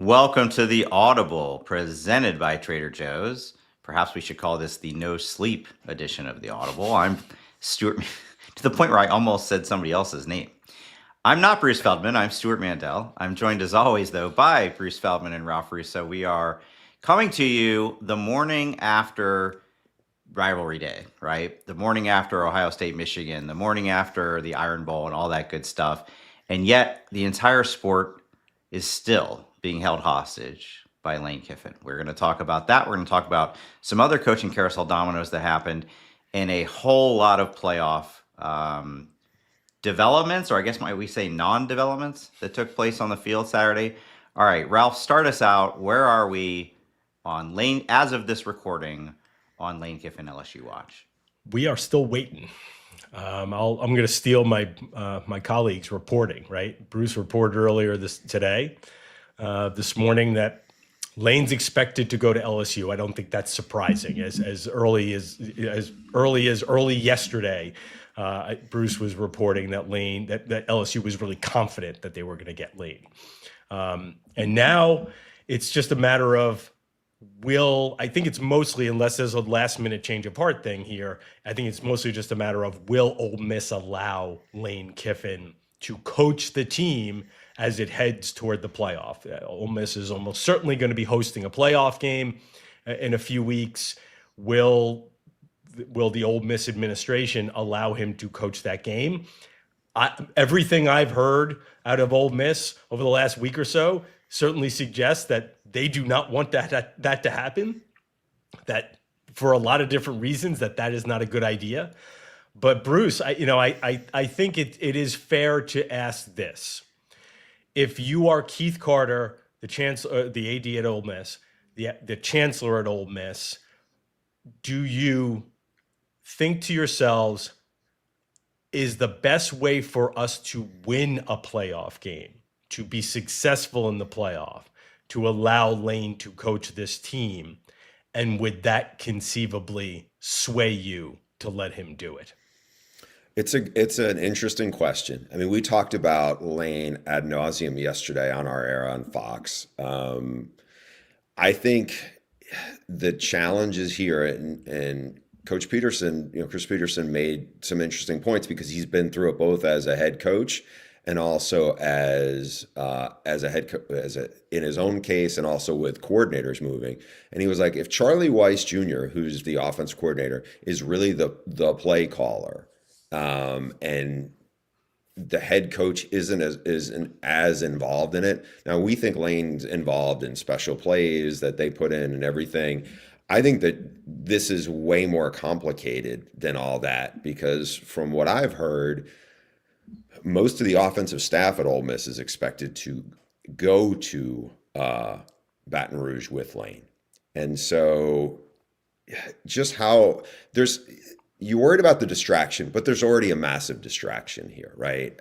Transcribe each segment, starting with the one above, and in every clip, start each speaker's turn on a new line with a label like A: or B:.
A: Welcome to the Audible presented by Trader Joe's. Perhaps we should call this the no sleep edition of the Audible. I'm Stuart, to the point where I almost said somebody else's name. I'm not Bruce Feldman. I'm Stuart Mandel. I'm joined as always, though, by Bruce Feldman and Ralph Russo. We are coming to you the morning after Rivalry Day, right? The morning after Ohio State, Michigan, the morning after the Iron Bowl and all that good stuff. And yet the entire sport is still being held hostage by Lane Kiffin. We're going to talk about that. We're going to talk about some other coaching carousel dominoes that happened and a whole lot of playoff developments, or I guess might we say non-developments that took place on the field Saturday. All right, Ralph, start us out. Where are we on Lane, as of this recording, on Lane Kiffin LSU watch?
B: We are still waiting. I'm going to steal my colleague's reporting. Right, Bruce reported earlier this morning that Lane's expected to go to LSU. I don't think that's surprising. As early yesterday, Bruce was reporting that that LSU was really confident that they were going to get Lane, and now it's just a matter of. I think it's mostly, unless there's a last minute change of heart thing here, I think it's mostly just a matter of will Ole Miss allow Lane Kiffin to coach the team as it heads toward the playoff. Ole Miss is almost certainly going to be hosting a playoff game in a few weeks. Will the Ole Miss administration allow him to coach that game? Everything I've heard out of Ole Miss over the last week or so certainly suggests that they do not want that to happen, that for a lot of different reasons that is not a good idea. But Bruce, I think it is fair to ask this. If you are Keith Carter, the chancellor, the AD at Ole Miss, the chancellor at Ole Miss, do you think to yourselves, is the best way for us to win a playoff game, to be successful in the playoff, to allow Lane to coach this team? And would that conceivably sway you to let him do it?
C: It's an interesting question. I mean, we talked about Lane ad nauseum yesterday on our era on Fox. I think the challenge is here, and Coach Peterson, Chris Peterson made some interesting points because he's been through it both as a head coach and also as a head in his own case, and also with coordinators moving. And he was like, if Charlie Weiss Jr., who's the offense coordinator, is really the play caller, and the head coach isn't as involved in it. Now we think Lane's involved in special plays that they put in and everything. I think that this is way more complicated than all that, because from what I've heard, most of the offensive staff at Ole Miss is expected to go to Baton Rouge with Lane. And so just how you're worried about the distraction, but there's already a massive distraction here, right?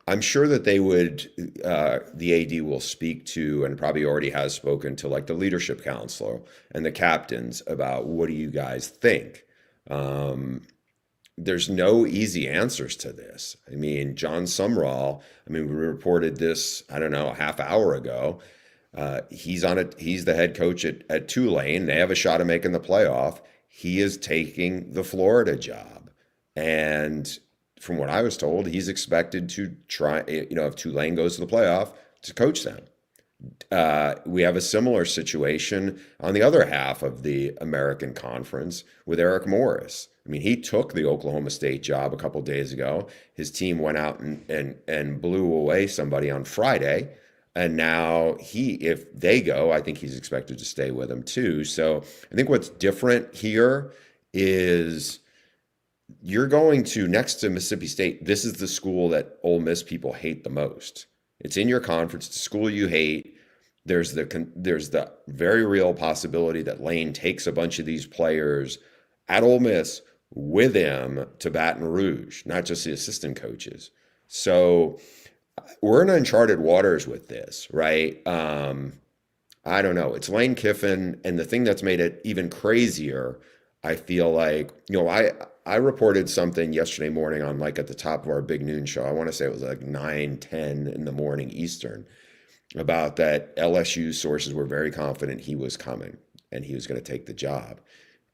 C: I'm sure that they would, the AD will speak to, and probably already has spoken to, like the leadership council and the captains about, what do you guys think? There's no easy answers to this. I mean, John Sumrall, we reported this, I don't know, a half hour ago. He's the head coach at Tulane. They have a shot at making the playoff. He is taking the Florida job. And from what I was told, he's expected to try, if Tulane goes to the playoff, to coach them. We have a similar situation on the other half of the American Conference with Eric Morris. He took the Oklahoma State job a couple days ago. His team went out and blew away somebody on Friday. And now if they go, I think he's expected to stay with them too. So I think what's different here is you're going to, next to Mississippi State, this is the school that Ole Miss people hate the most. It's in your conference, it's a school you hate. There's the very real possibility that Lane takes a bunch of these players at Ole Miss with him to Baton Rouge, not just the assistant coaches. So we're in uncharted waters with this, right? I don't know. It's Lane Kiffin, and the thing that's made it even crazier, I feel like, I reported something yesterday morning on, like, at the top of our big noon show. I want to say it was like 9:10 in the morning Eastern. about that LSU sources were very confident he was coming and he was going to take the job.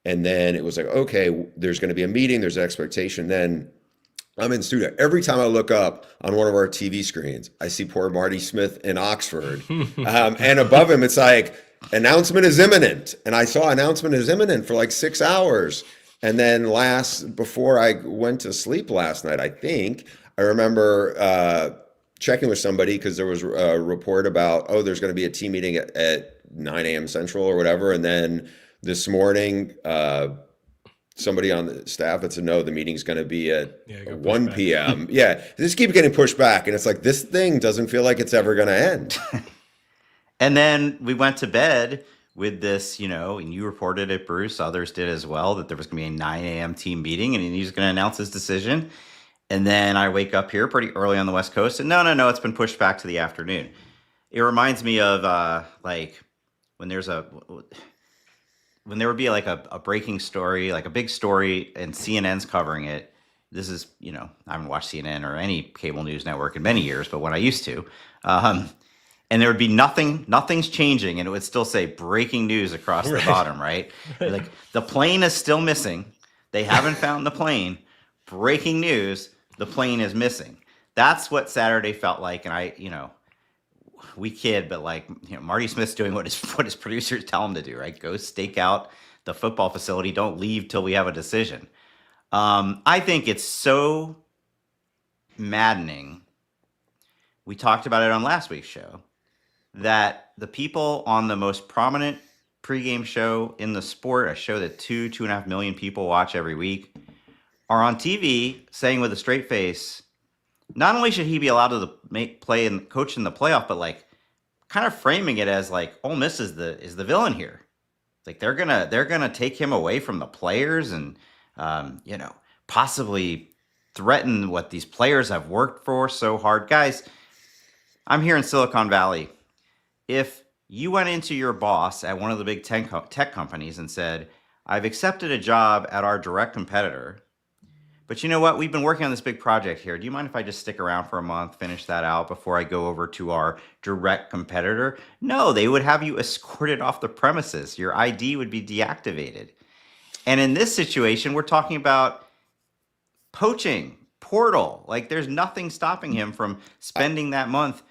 C: And then it was like, okay, there's going to be a meeting, there's an expectation. Then I'm in studio. Every time I look up on one of our TV screens, I see poor Marty Smith in Oxford. And above him, it's like, announcement is imminent. And I saw announcement is imminent for like 6 hours. And then before I went to sleep last night, I remember checking with somebody because there was a report about, there's going to be a team meeting at 9 a.m. Central or whatever. And then this morning, somebody on the staff had said, no, the meeting's going to be at 1 p.m. Yeah, this keeps getting pushed back. And it's like, this thing doesn't feel like it's ever going to end.
A: And then we went to bed with this, and you reported it, Bruce, others did as well, that there was going to be a 9 a.m. team meeting and he was going to announce his decision. And then I wake up here pretty early on the West Coast and no, it's been pushed back to the afternoon. It reminds me of when there would be like a breaking story, like a big story, and CNN's covering it. This is, I haven't watched CNN or any cable news network in many years, but when I used to, and there would be nothing's changing, and it would still say breaking news across the bottom, right? Like the plane is still missing. They haven't found the plane. Breaking news, the plane is missing. That's what Saturday felt like, and we kid, but Marty Smith's doing what his producers tell him to do, right? Go stake out the football facility. Don't leave till we have a decision. I think it's so maddening. We talked about it on last week's show that the people on the most prominent pregame show in the sport, a show that 2.5 million people watch every week, are on TV saying with a straight face, not only should he be allowed to play and coach in the playoff, but kind of framing it as Ole Miss is the villain here. Like they're gonna take him away from the players and possibly threaten what these players have worked for so hard. Guys, I'm here in Silicon Valley. If you went into your boss at one of the big tech companies and said, I've accepted a job at our direct competitor, but you know what? We've been working on this big project here. Do you mind if I just stick around for a month, finish that out before I go over to our direct competitor? No, they would have you escorted off the premises. Your ID would be deactivated. And in this situation, we're talking about poaching, portal. There's nothing stopping him from spending that month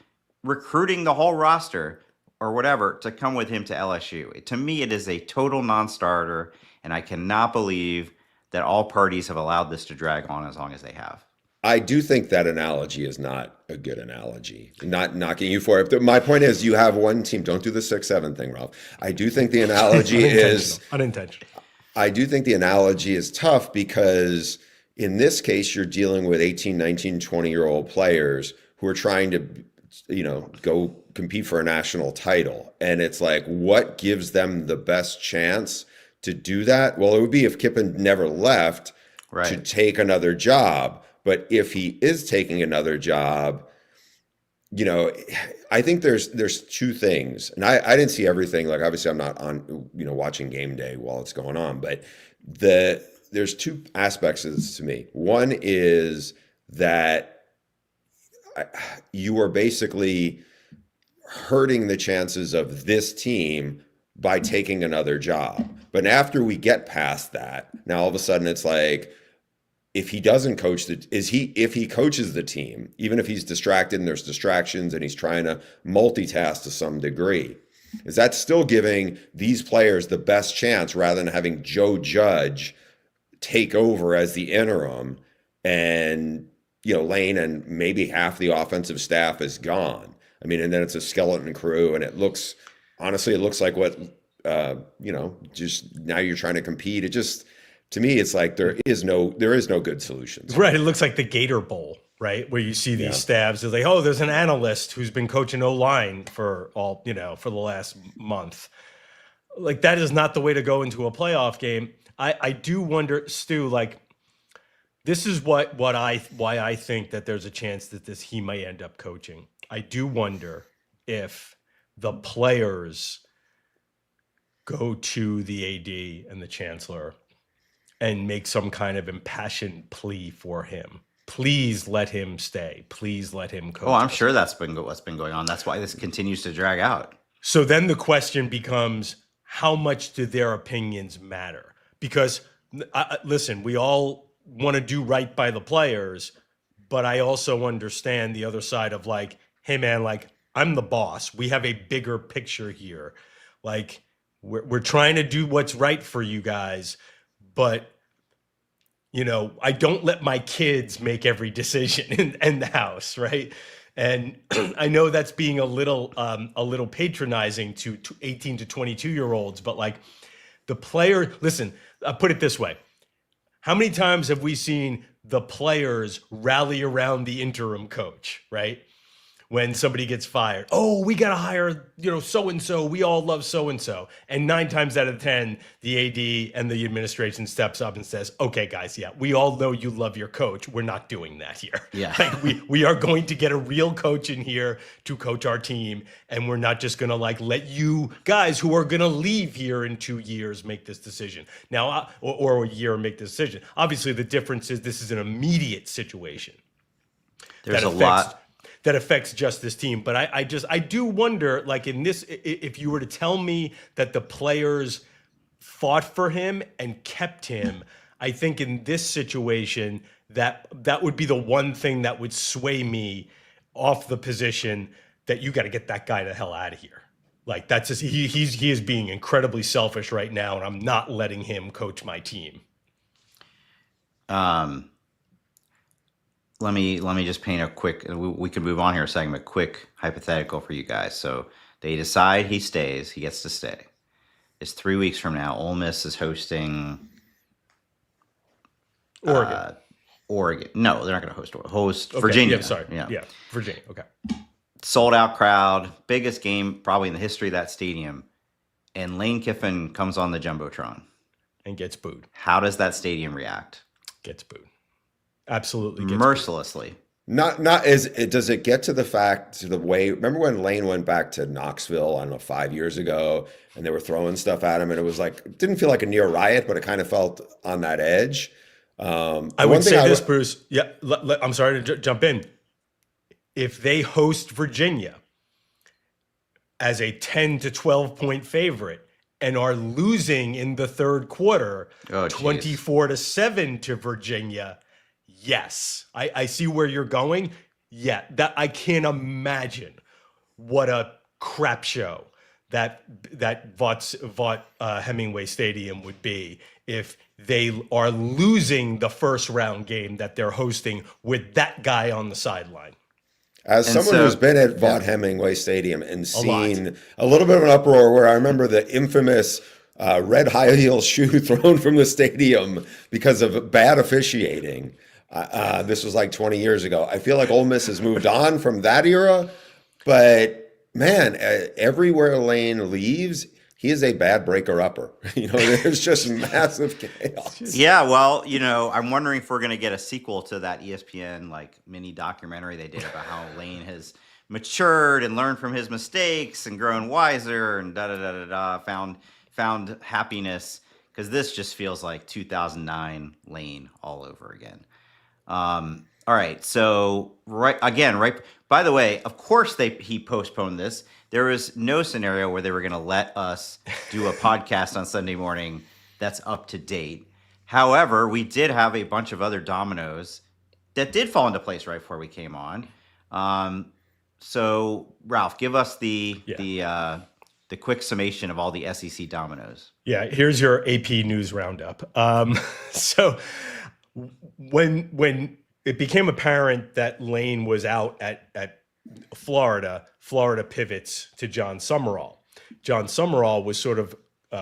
A: recruiting the whole roster or whatever to come with him to LSU. To me, it is a total non-starter, and I cannot believe that all parties have allowed this to drag on as long as they have.
C: I do think that analogy is not a good analogy. Not knocking you for it. My point is you have one team. Don't do the 6-7 thing, Ralph. I do think the analogy is
B: unintentional.
C: I do think the analogy is tough because in this case, you're dealing with 18, 19, 20-year-old players who are trying to, go compete for a national title. And it's like, what gives them the best chance to do that? Well, it would be if Kiffin never left to take another job. But if he is taking another job, I think there's two things. And I didn't see everything. Obviously I'm not on, watching game day while it's going on, but there's two aspects of this to me. One is that you are basically hurting the chances of this team by taking another job. But after we get past that, now all of a sudden it's like, if he doesn't coach if he coaches the team, even if he's distracted and there's distractions and he's trying to multitask to some degree, is that still giving these players the best chance rather than having Joe Judge take over as the interim and, Lane and maybe half the offensive staff is gone. I mean, and then it's a skeleton crew and it looks like what, just now you're trying to compete. It just, to me, it's like there is no good solutions.
B: Right. It looks like the Gator Bowl, right? Where you see these stabs. It's like, there's an analyst who's been coaching O-line for the last month. That is not the way to go into a playoff game. I do wonder, Stu, this is why I think that there's a chance that he might end up coaching. I do wonder if the players go to the AD and the chancellor and make some kind of impassioned plea for him. please let him stay. Please let him coach.
A: Oh, I'm
B: us."
A: sure that's been what's been going on. That's why this continues to drag out.
B: So then the question becomes, how much do their opinions matter? Because listen, we all want to do right by the players, but I also understand the other side of like, hey man, like I'm the boss. We have a bigger picture here. Like we're trying to do what's right for you guys, but you know, I don't let my kids make every decision in the house, right? And I know that's being a little patronizing to 18 to 22-year-olds, but like the player, listen, I'll put it this way. How many times have we seen the players rally around the interim coach, right? When somebody gets fired, oh, we got to hire, you know, so-and-so. We all love so-and-so. And 9 times out of 10, the AD and the administration steps up and says, okay, guys, yeah, we all know you love your coach. We're not doing that here.
A: Yeah.
B: Like we are going to get a real coach in here to coach our team. And we're not just going to like let you guys who are going to leave here in 2 years make this decision. Now, or a year make this decision. Obviously, the difference is this is an immediate situation.
A: There's a lot
B: that affects just this team. But I do wonder, like in this, if you were to tell me that the players fought for him and kept him, I think in this situation, that would be the one thing that would sway me off the position that you got to get that guy the hell out of here. Like that's just, he is being incredibly selfish right now, and I'm not letting him coach my team.
A: Let me just paint a quick, we can move on here a second, but quick hypothetical for you guys. So they decide he stays, he gets to stay. It's 3 weeks from now. Ole Miss is hosting
B: Oregon.
A: No, they're not going to host
B: Okay,
A: Virginia.
B: Yeah, sorry. Yeah, Virginia. Okay.
A: Sold out crowd, biggest game probably in the history of that stadium. And Lane Kiffin comes on the Jumbotron.
B: And gets booed.
A: How does that stadium react?
B: Gets booed. Absolutely gets
A: mercilessly.
B: Booed.
C: Does it get to the fact, to the way, remember when Lane went back to Knoxville, I don't know, 5 years ago, and they were throwing stuff at him, and it was like, it didn't feel like a near riot, but it kind of felt on that edge.
B: I would say this, Bruce. Yeah, I'm sorry to jump in. If they host Virginia as a 10 to 12 point favorite and are losing in the third quarter, 24-7 to Virginia, yes, I see where you're going. Yeah, that I can't imagine what a crap show that Vought Hemingway Stadium would be if they are losing the first round game that they're hosting with that guy on the sideline.
C: As someone who's been at Vought Hemingway Stadium and seen a little bit of an uproar where I remember the infamous red high heel shoe thrown from the stadium because of bad officiating. This was like 20 years ago. I feel like Ole Miss has moved on from that era, but man, everywhere Lane leaves, he is a bad breaker-upper. You know, there's just massive chaos.
A: Yeah, well, you know, I'm wondering if we're going to get a sequel to that ESPN like mini documentary they did about how Lane has matured and learned from his mistakes and grown wiser and found happiness, because this just feels like 2009 Lane all over again. All right, so right. By the way, of course he postponed this. There was no scenario where they were going to let us do a podcast on Sunday morning that's up to date. However, we did have a bunch of other dominoes that did fall into place right before we came on. So Ralph, give us the quick summation of all the SEC dominoes.
B: Yeah, here's your AP News roundup. So when it became apparent that Lane was out at Florida pivots to John Summerall. John Summerall was sort of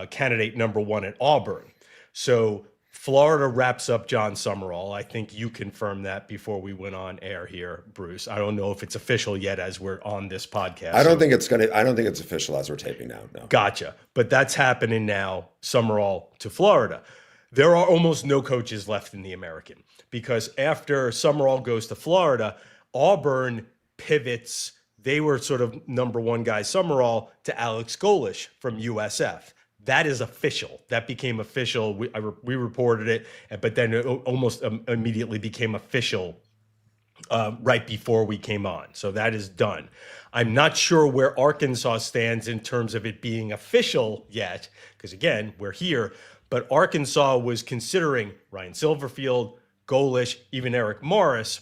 B: candidate number one at Auburn. So Florida wraps up John Summerall. I think you confirmed that before we went on air here, Bruce. I don't know if it's official yet as we're on this podcast.
C: I don't think it's official as we're taping now. No.
B: Gotcha. But that's happening now, Summerall to Florida. There are almost no coaches left in the American, because after Summerall goes to Florida, Auburn pivots. They were sort of number one guy, Summerall, to Alex Golish from USF. That is official. That became official. We reported it, but then it almost immediately became official right before we came on. So that is done. I'm not sure where Arkansas stands in terms of it being official yet, because again, we're here. But Arkansas was considering Ryan Silverfield, Golish, even Eric Morris.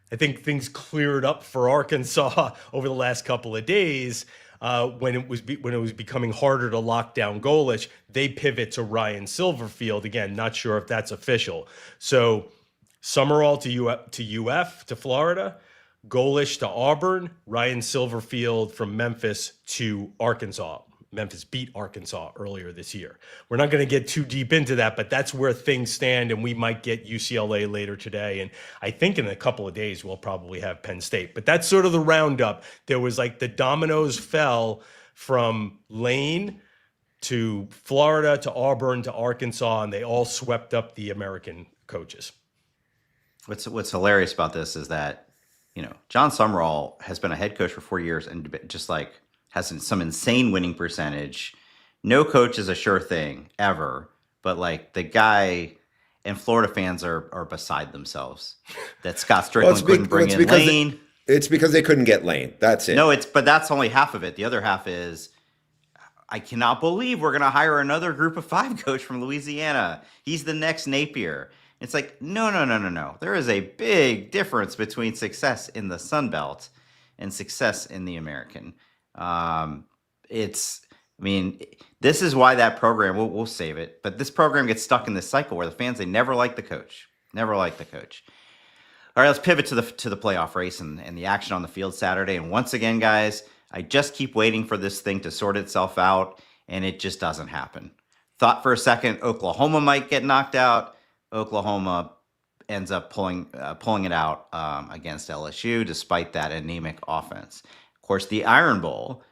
B: I think things cleared up for Arkansas over the last couple of days when it was becoming harder to lock down Golish. They pivot to Ryan Silverfield again. Not sure if that's official. So Summerall to UF to Florida, Golish to Auburn, Ryan Silverfield from Memphis to Arkansas. Memphis beat Arkansas earlier this year. We're not going to get too deep into that, but that's where things stand, and we might get UCLA later today. And I think in a couple of days, we'll probably have Penn State. But that's sort of the roundup. There was like the dominoes fell from Lane to Florida to Auburn to Arkansas, and they all swept up the American coaches.
A: What's hilarious about this is that, John Summerall has been a head coach for 4 years and just like has some insane winning percentage. No coach is a sure thing ever, but like the guy and Florida fans are beside themselves that Scott Strickland couldn't bring in Lane.
C: It's because they couldn't get Lane. That's it.
A: No, but that's only half of it. The other half is, I cannot believe we're going to hire another group of 5 coach from Louisiana. He's the next Napier. It's like, no. There is a big difference between success in the Sun Belt and success in the American. This is why that program, we'll save it, but this program gets stuck in this cycle where the fans, they never like the coach. All right, let's pivot to the playoff race and the action on the field Saturday. And once again, guys, I just keep waiting for this thing to sort itself out, and it just doesn't happen. Thought for a second Oklahoma might get knocked out. Oklahoma ends up pulling it out against LSU, despite that anemic offense. Of course, the Iron Bowl,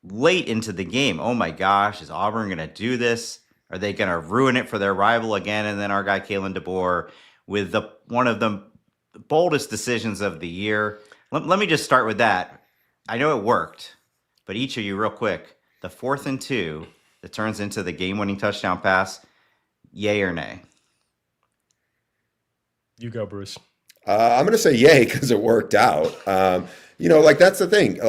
A: late into the game, oh my gosh, is Auburn going to do this? Are they going to ruin it for their rival again? And then our guy Kalen DeBoer with one of the boldest decisions of the year. Let me just start with that. I know it worked, but each of you real quick, the 4th and 2 that turns into the game-winning touchdown pass, yay or nay?
B: You go, Bruce.
C: I'm going to say yay because it worked out. That's the thing.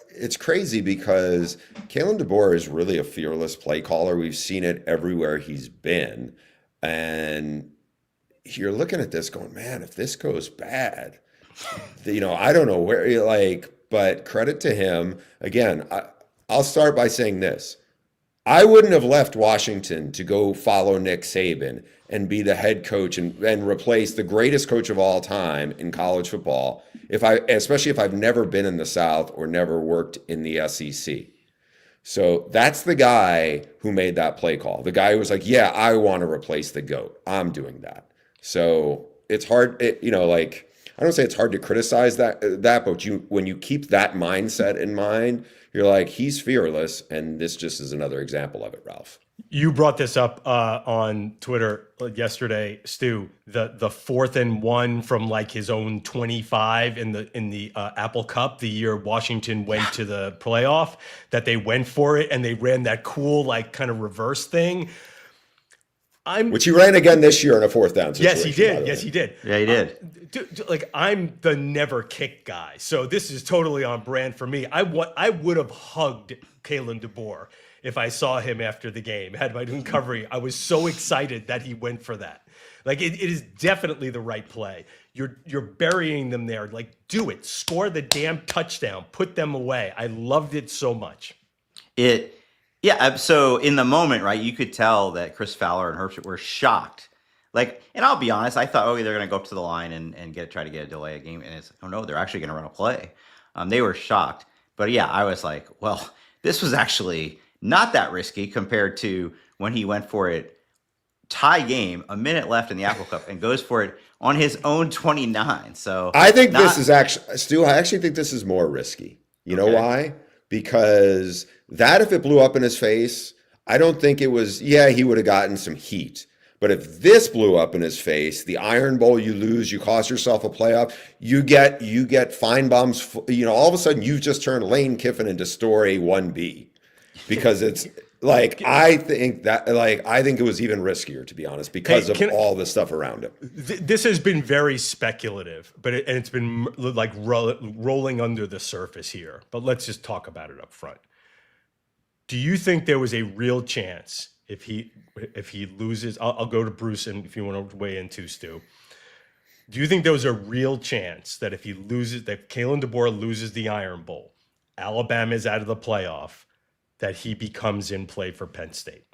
C: It's crazy because Kalen DeBoer is really a fearless play caller. We've seen it everywhere he's been. And you're looking at this going, man, if this goes bad, I don't know where you're but credit to him. Again, I'll start by saying this. I wouldn't have left Washington to go follow Nick Saban and be the head coach and replace the greatest coach of all time in college football, especially if I've never been in the South or never worked in the SEC. So that's the guy who made that play call. The guy who was like, yeah, I want to replace the GOAT. I'm doing that. So it's hard, I don't say it's hard to criticize that, but when you keep that mindset in mind, you're like, he's fearless, and this just is another example of it, Ralph.
B: You brought this up on Twitter yesterday, Stu. The 4th and 1 from his own 25 in the Apple Cup, the year Washington went to the playoff, that they went for it and they ran that cool kind of reverse thing. Which he ran again this year in a 4th down situation. Yes, he did. Yes, he did.
A: Yeah, he did.
B: I'm the never kick guy, so this is totally on brand for me. I would have hugged Kalen DeBoer if I saw him after the game, had my doing covering. I was so excited that he went for that. It is definitely the right play. You're burying them there. Do it. Score the damn touchdown. Put them away. I loved it so much.
A: Yeah, so in the moment, right, you could tell that Chris Fowler and Herbstreit were shocked. And I'll be honest, I thought, they're going to go up to the line and try to get a delay a game. And it's, oh no, they're actually going to run a play. They were shocked. But yeah, I was like, well, this was actually not that risky compared to when he went for it, tie game, a minute left in the Apple Cup, and goes for it on his own 29. So
C: I think this is actually, Stu, I actually think this is more risky. You know why? Because that if it blew up in his face, I don't think it was, he would have gotten some heat. But if this blew up in his face, the Iron Bowl, you lose, you cost yourself a playoff, you get Feinbaum's, all of a sudden you've just turned Lane Kiffin into story 1B because it's Like I think it was even riskier, to be honest, because of all the stuff around him.
B: This has been very speculative, but it's been like rolling under the surface here. But let's just talk about it up front. Do you think there was a real chance if he loses? I'll go to Bruce, and if you want to weigh in too, Stu. Do you think there was a real chance that if he loses, that Kalen DeBoer loses the Iron Bowl, Alabama is out of the playoff, that he becomes in play for Penn State?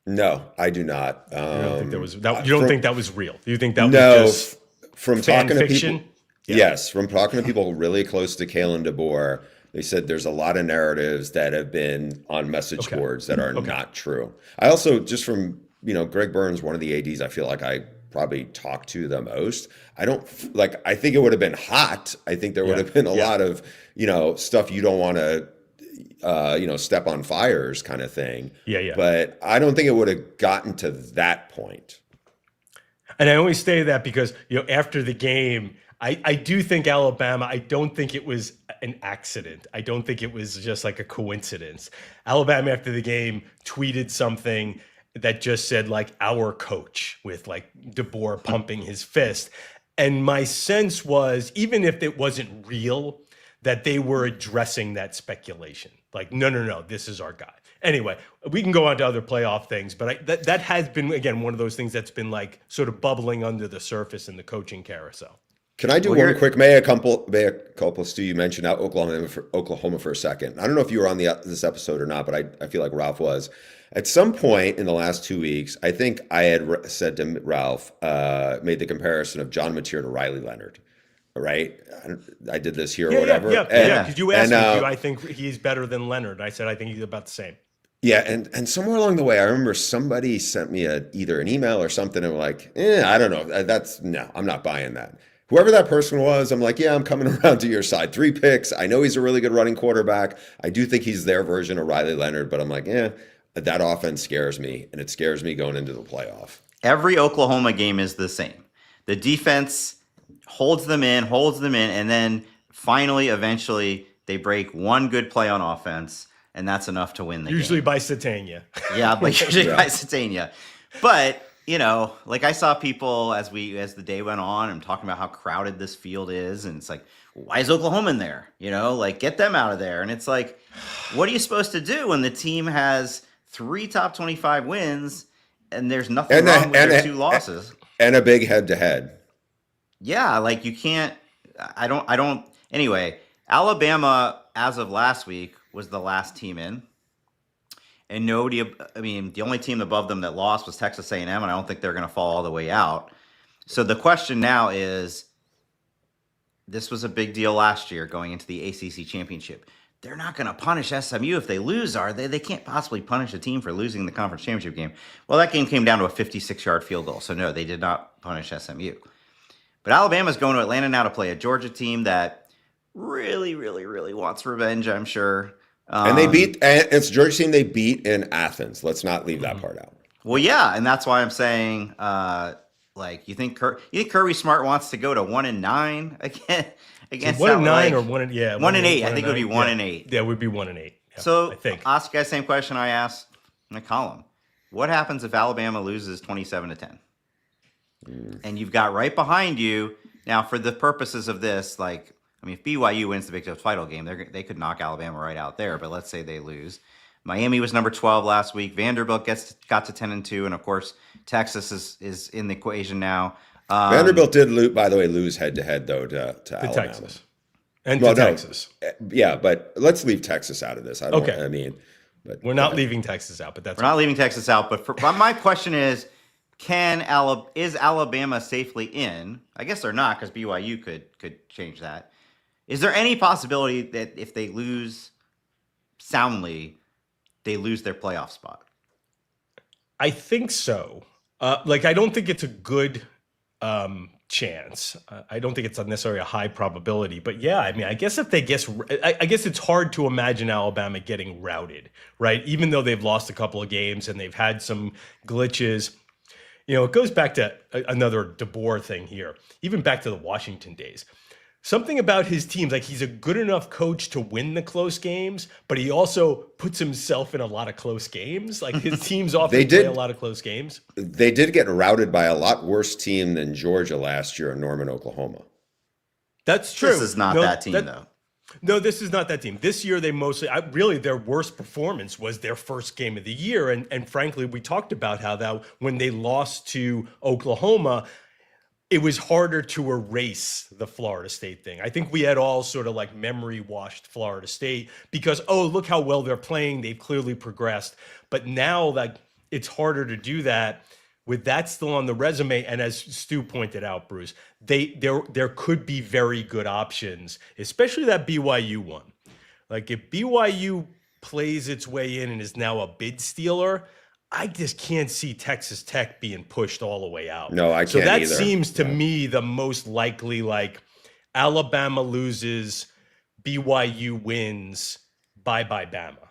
C: No, I do not.
B: You don't think there was that? You don't think that was real? Do you think that was just
C: from
B: fan
C: talking
B: fiction?
C: to people? Yeah. Yes, from talking to people really close to Kalen DeBoer, they said there's a lot of narratives that have been on message boards that are not true. I also, just from, Greg Burns, one of the ADs, I feel like I probably talked to the most. I think it would have been hot. I think there would have been a lot of, stuff you don't want to, step on fires kind of thing.
B: Yeah.
C: But I don't think it would have gotten to that point.
B: And I only say that because, after the game, I do think Alabama, I don't think it was an accident. I don't think it was just like a coincidence. Alabama, after the game, tweeted something that just said, like, our coach, with like DeBoer pumping his fist. And my sense was, even if it wasn't real, that they were addressing that speculation. Like, no, this is our guy. Anyway, we can go on to other playoff things, but that has been, again, one of those things that's been like sort of bubbling under the surface in the coaching carousel.
C: Can I do one quick mea culpa, Stu? You mentioned out Oklahoma for a second. I don't know if you were on this episode or not, but I feel like Ralph was. At some point in the last 2 weeks, I think I had said to Ralph, made the comparison of John Mateer to Riley Leonard. Right? I did this here or whatever.
B: Yeah. Because you asked me, do I think he's better than Leonard? I said, I think he's about the same.
C: Yeah, and somewhere along the way, I remember somebody sent me either an email or something, and I'm like, I don't know. I'm not buying that. Whoever that person was, I'm like, yeah, I'm coming around to your side. 3 picks. I know he's a really good running quarterback. I do think he's their version of Riley Leonard, but I'm like, that offense scares me, and it scares me going into the playoff.
A: Every Oklahoma game is the same. The defense holds them in, and then finally, eventually, they break one good play on offense, and that's enough to win the game.
B: Usually by Satania.
A: Yeah, but usually by Satania. But, like I saw people as the day went on, and talking about how crowded this field is, and it's like, why is Oklahoma in there? Like, get them out of there. And it's like, what are you supposed to do when the team has 3 top 25 wins, and there's nothing wrong with their 2 losses?
C: And a big head-to-head.
A: Yeah, like you can't, I don't, anyway, Alabama, as of last week, was the last team in. And the only team above them that lost was Texas A&M, and I don't think they're going to fall all the way out. So the question now is, this was a big deal last year going into the ACC championship. They're not going to punish SMU if they lose, are they? They can't possibly punish a team for losing the conference championship game. Well, that game came down to a 56-yard field goal. So no, they did not punish SMU. But Alabama's going to Atlanta now to play a Georgia team that really, really, really wants revenge, I'm sure.
C: And it's a Georgia team they beat in Athens. Let's not leave that part out.
A: Well, yeah, and that's why I'm saying, you think Kirby Smart wants to go to 1-9 against
B: 1-9 or 1-8?
A: 1-8. I think it would be 1-8.
B: Yeah, it would be 1-8. Yeah,
A: so
B: I think.
A: Ask you guys the same question I asked in the column. What happens if Alabama loses 27-10? And you've got right behind you now, for the purposes of this, if BYU wins the Big 12 title game, they could knock Alabama right out there. But let's say they lose. Miami was number 12 last week. Vanderbilt got to 10-2, and of course Texas is in the equation now.
C: Vanderbilt did, by the way, lose head-to-head though to Alabama.
B: Texas and Texas.
C: Yeah, but let's leave Texas out of this. But
B: we're not leaving Texas out. But
A: we're not leaving Texas out. But my question is, is Alabama safely in? I guess they're not, because BYU could change that. Is there any possibility that if they lose soundly, they lose their playoff spot?
B: I think so. I don't think it's a good chance. I don't think it's necessarily a high probability. But yeah, I guess if they I guess it's hard to imagine Alabama getting routed, right? Even though they've lost a couple of games and they've had some glitches. It goes back to another DeBoer thing here, even back to the Washington days. something about his teams, like he's a good enough coach to win the close games, but he also puts himself in a lot of close games. Like his teams often play a lot of close games.
C: They did get routed by a lot worse team than Georgia last year in Norman, Oklahoma.
B: That's true.
A: This is not that team, though.
B: No, this is not that team. This year, they mostly, really, their worst performance was their first game of the year. And frankly, we talked about how that when they lost to Oklahoma, it was harder to erase the Florida State thing. I think we had all sort of like memory washed Florida State because, oh, look how well they're playing. They've clearly progressed. But now, like, it's harder to do that with that still on the resume. And as Stu pointed out, Bruce, there could be very good options, especially that BYU one. Like if BYU plays its way in and is now a bid stealer, I just can't see Texas Tech being pushed all the way out.
C: No, I can't
B: So that
C: either.
B: seems to me the most likely, like Alabama loses, BYU wins, bye-bye Bama.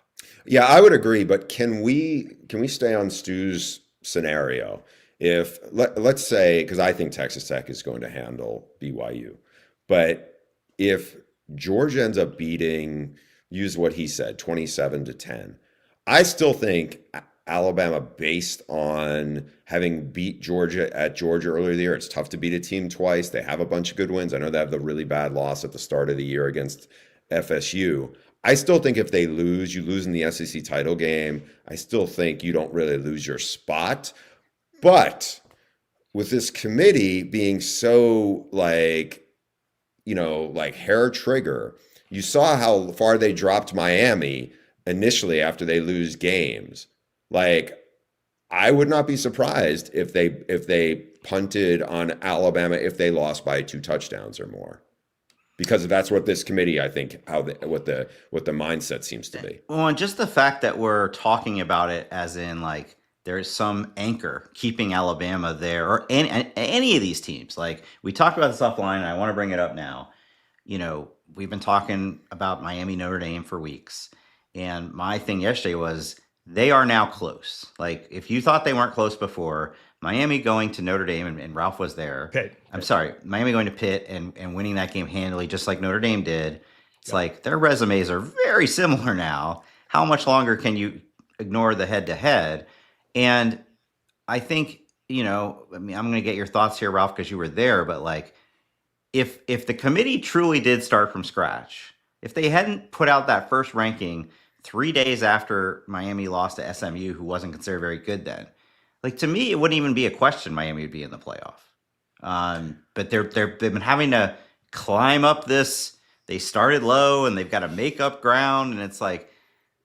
C: Yeah, I would agree. But can we stay on Stu's scenario? If let's say, because I think Texas Tech is going to handle BYU, but if Georgia ends up beating, use what he said, 27-10, I still think Alabama, based on having beat Georgia at Georgia earlier in the year, it's tough to beat a team twice. They have a bunch of good wins. I know they have the really bad loss at the start of the year against FSU. I still think if they lose, you lose in the SEC title game. I still think you don't really lose your spot. But with this committee being so like hair trigger, you saw how far they dropped Miami initially after they lose games. Like, I would not be surprised if they punted on Alabama if they lost by 2 touchdowns or more. Because that's what this committee, I think, what the mindset seems to be.
A: Well, and just the fact that we're talking about it as in like there's some anchor keeping Alabama there, or any of these teams. Like we talked about this offline, and I want to bring it up now. You know, we've been talking about Miami, Notre Dame for weeks, and my thing yesterday was they are now close. Like if you thought they weren't close before, Miami going to Notre Dame, and Ralph was there.
B: Pitt.
A: I'm sorry, Miami going to Pitt and winning that game handily, just like Notre Dame did. It's like their resumes are very similar now. How much longer can you ignore the head-to-head? And I think, I mean, I'm going to get your thoughts here, Ralph, because you were there. But like, if the committee truly did start from scratch, if they hadn't put out that first ranking 3 days after Miami lost to SMU, who wasn't considered very good then, like to me, it wouldn't even be a question Miami would be in the playoff. But they've been having to climb up this. They started low and they've got to make up ground. And it's like,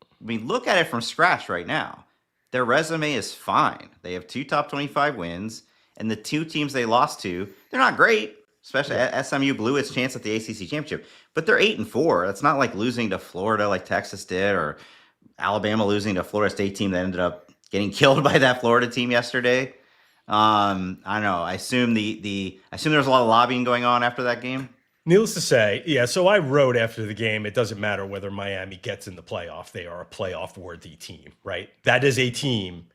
A: I mean, look at it from scratch right now. Their resume is fine. They have 2 top 25 wins, and the 2 teams they lost to, they're not great. Especially SMU blew its chance at the ACC championship, but they're 8-4. It's not like losing to Florida like Texas did, or Alabama losing to a Florida State team that ended up getting killed by that Florida team yesterday. I don't know. I assume I assume there was a lot of lobbying going on after that game.
B: Needless to say, yeah, so I wrote after the game, it doesn't matter whether Miami gets in the playoff. They are a playoff-worthy team, right? That is a team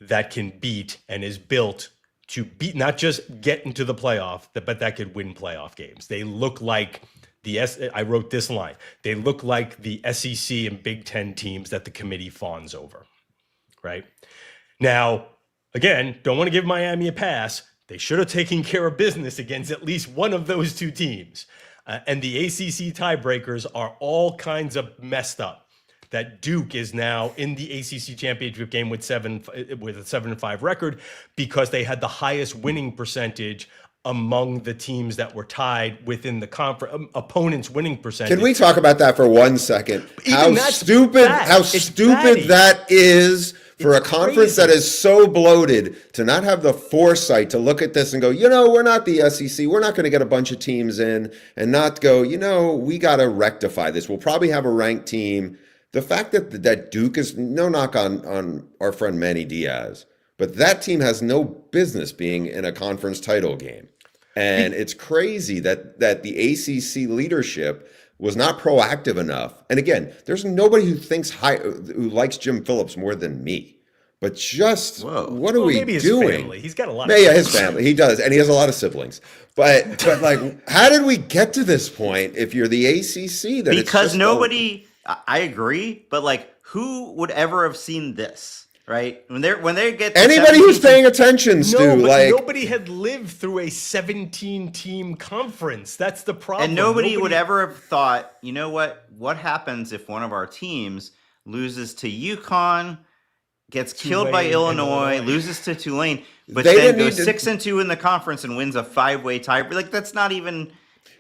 B: that can beat and is built to beat, not just get into the playoff, but that could win playoff games. They look like I wrote this line, they look like the SEC and Big Ten teams that the committee fawns over, right? Now, again, don't want to give Miami a pass. They should have taken care of business against at least one of those 2 teams. And the ACC tiebreakers are all kinds of messed up. That Duke is now in the ACC championship game with a 7-5 record because they had the highest winning percentage among the teams that were tied within the conference opponents' winning percentage.
C: Can we talk about that for 1 second? How stupid that is for a conference that is so bloated to not have the foresight to look at this and go, we're not the SEC. We're not going to get a bunch of teams in, and not go, we got to rectify this. We'll probably have a ranked team. The fact that Duke is, no knock on our friend Manny Diaz, but that team has no business being in a conference title game. And it's crazy that the ACC leadership was not proactive enough. And again, there's nobody who likes Jim Phillips more than me. But just
A: Whoa.
C: what are we
B: maybe his
C: doing?
B: family. He's got a lot.
C: Yeah, his family. He does, and he has a lot of siblings. But like, how did we get to this point? If you're the ACC, that
A: because nobody. I agree, but like, who would ever have seen this? Right? When they get to
C: anybody who's paying attention, Stu,
B: No, but
C: like
B: nobody had lived through a 17-team conference. That's the problem.
A: And nobody would ever have thought, you know what happens if one of our teams loses to UConn, gets killed by Illinois, loses to Tulane, but then goes 6-2 in the conference and wins a 5-way tie? Like, that's not even,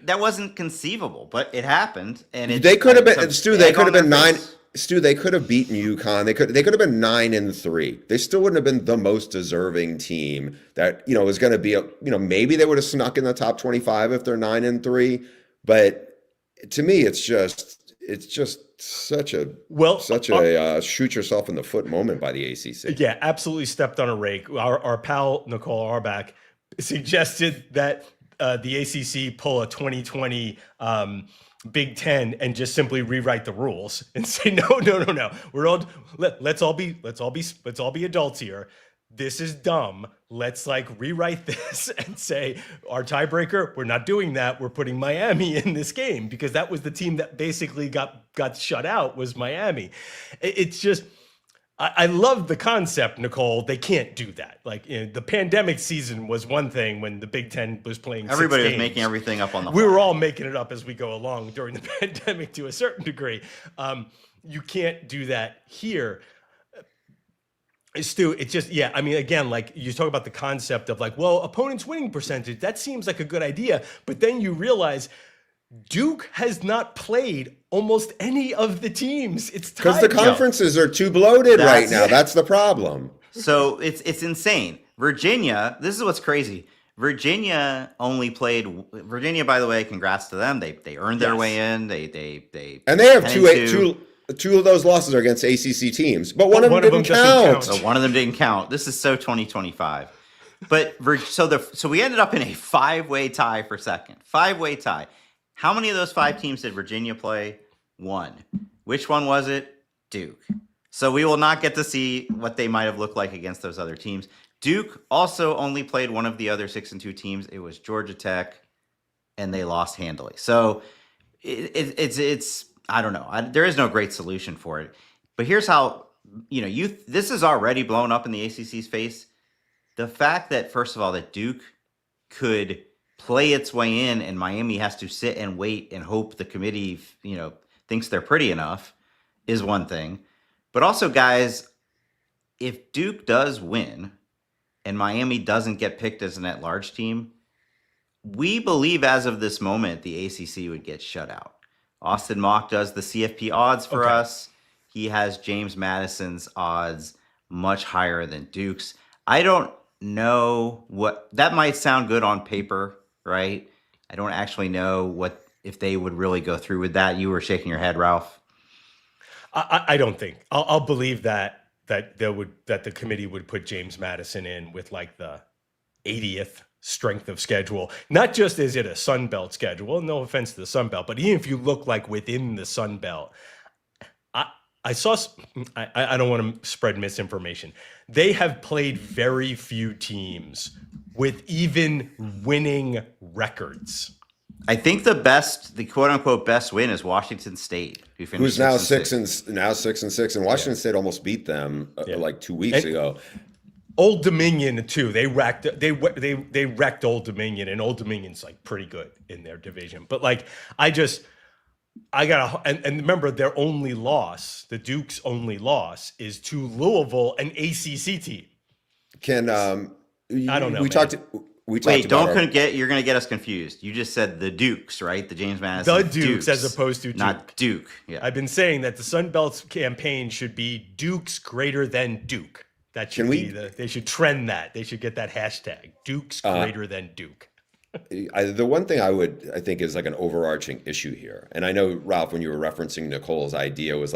A: that wasn't conceivable, but it happened. And
C: they could have been, Stu, they could have been 9. Stu, they could have beaten UConn. They could have been 9-3. They still wouldn't have been the most deserving team that, was going to be maybe they would have snuck in the top 25 if they're 9-3. But to me, it's just such a shoot yourself in the foot moment by the ACC.
B: Yeah, absolutely stepped on a rake. Our pal Nicole Auerbach suggested that the ACC pull a 2020 Big Ten and just simply rewrite the rules and say no. We're all let's all be adults here. This is dumb. Let's rewrite this and say our tiebreaker. We're not doing that. We're putting Miami in this game because that was the team that basically got shut out was Miami. It's just. I love the concept, Nicole. They can't do that. The pandemic season was one thing when the Big Ten was playing.
A: Everybody was making everything up on the fly.
B: We were all making it up as we go along during the pandemic to a certain degree. You can't do that here. Stu, it's just, yeah, I mean, again, you talk about the concept of opponent's winning percentage. That seems like a good idea. But then you realize Duke has not played almost any of the teams. It's
C: because the conferences are too bloated right now. That's the problem.
A: So it's insane. Virginia, this is what's crazy. Virginia only played. Virginia, by the way, congrats to them. They earned their way in. They
C: and they have two of those losses are against ACC teams, but one of them didn't count.
A: So one of them didn't count. This is so 2025. But so we ended up in a 5-way tie for second. 5-way tie. How many of those 5 teams did Virginia play? 1. Which one was it? Duke. So we will not get to see what they might have looked like against those other teams. Duke also only played one of the other 6-2 teams. It was Georgia Tech, and they lost handily. So it's I don't know. There is no great solution for it. But here's how, this is already blown up in the ACC's face. The fact that, first of all, that Duke could play its way in and Miami has to sit and wait and hope the committee, thinks they're pretty enough is one thing. But also, guys, if Duke does win and Miami doesn't get picked as an at-large team, we believe as of this moment the ACC would get shut out. Austin Mock does the CFP odds for us. He has James Madison's odds much higher than Duke's. I don't know what that might sound good on paper, right? I don't actually know if they would really go through with that. You were shaking your head, Ralph.
B: I don't think I'll believe that the committee would put James Madison in with the 80th strength of schedule. Not just is it a Sun Belt schedule, no offense to the Sun Belt, but even if you look within the Sun Belt, I don't want to spread misinformation. They have played very few teams with even winning records.
A: I think the quote unquote best win is Washington State,
C: who's now 6-6, and Washington State almost beat them 2 weeks ago.
B: Old Dominion too. They wrecked Old Dominion, and Old Dominion's pretty good in their division. But and remember their only loss, the Duke's only loss, is to Louisville, an ACC team. I don't know.
C: You're
A: going to get us confused. You just said the Dukes, right? The James Madison.
B: The Dukes as opposed to Duke.
A: Not Duke. Yeah.
B: I've been saying that the Sun Belt's campaign should be Dukes greater than Duke. That should they should trend that. They should get that hashtag, Dukes greater than Duke.
C: The one thing I think is an overarching issue here, and I know, Ralph, when you were referencing Nicole's idea was